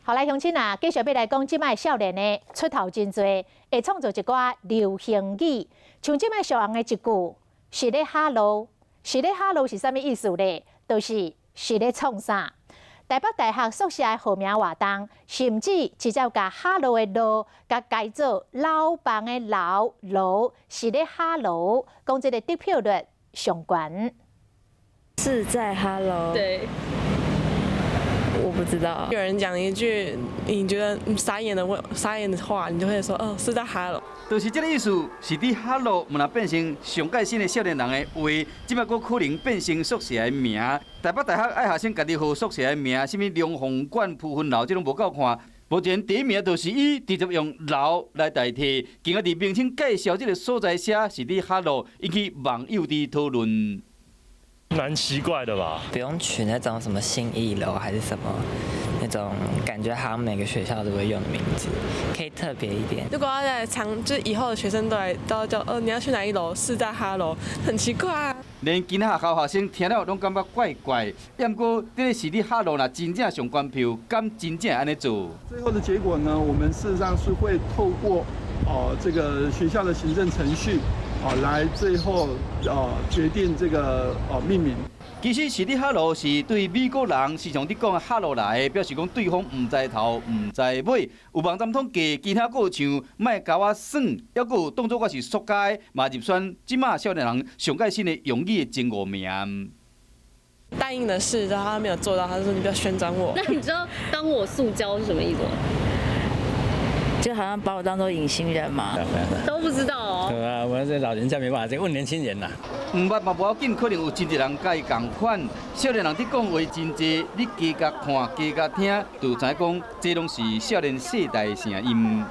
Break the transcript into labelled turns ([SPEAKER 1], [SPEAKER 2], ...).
[SPEAKER 1] 后来乡亲啊，继续要来讲即摆少年的出头真多，会创作一寡流行语，像即摆上红的一句“是咧哈喽”，是咧哈喽是啥物意思咧？就是是咧创啥？台北大学宿舍的号名活动，甚至直接甲哈喽的喽，甲改做老房的老楼，是咧哈喽，讲这个得票率上悬。
[SPEAKER 2] 是在哈喽？
[SPEAKER 3] 对。
[SPEAKER 2] 我不知道，
[SPEAKER 3] 有人讲一句你觉得傻眼的话，你就会说哦是在哈喽。
[SPEAKER 4] 就是这个意思，是伫哈喽，若变成上界新的少年人的话，即摆佫可能变成宿舍的名。台北大学爱学生家己号宿舍的名，什么龙凤馆、普芬楼，这拢无够看。目前第一名就是伊直接用楼来代替，经过伫名称介绍这个所在写是伫哈喽，引起网友的讨论。
[SPEAKER 5] 蛮奇怪的吧？
[SPEAKER 6] 不用取那种什么信义楼还是什么那种感觉，好像每个学校都会用的名字，可以特别一点。
[SPEAKER 3] 如果要在就是以后的学生都要叫你要去哪一楼？是在哈喽，很奇怪啊。
[SPEAKER 4] 连其他学校学生听了拢感觉怪怪，不过这个是伫哈喽啦，真正上关票，敢真正安尼做？
[SPEAKER 7] 最后的结果呢，我们事实上是会透过这个学校的行政程序。 来最后决定这个命名。
[SPEAKER 4] 其实是伫哈喽是对美国人时常伫讲哈喽来，表示讲对方唔知头唔知尾。有网站统计，其他个像卖甲我耍，还有当作我是塑胶，嘛入选即马少年人上界新的用语的前5名。
[SPEAKER 3] 答应的事，然后他没有做到，他就说你不要旋转我。
[SPEAKER 8] 那你知道当我塑胶是什么意思吗？
[SPEAKER 2] 就好像把我当做隐形人嘛，
[SPEAKER 8] 都不知道哦。
[SPEAKER 9] 对啊，我这老人家没办法，再问年轻人啦。
[SPEAKER 4] 唔捌嘛无要紧，可能有真侪人甲伊共款。少年人伫讲话真侪，你加甲看、加甲听，就知影讲这拢是少年世代的声音。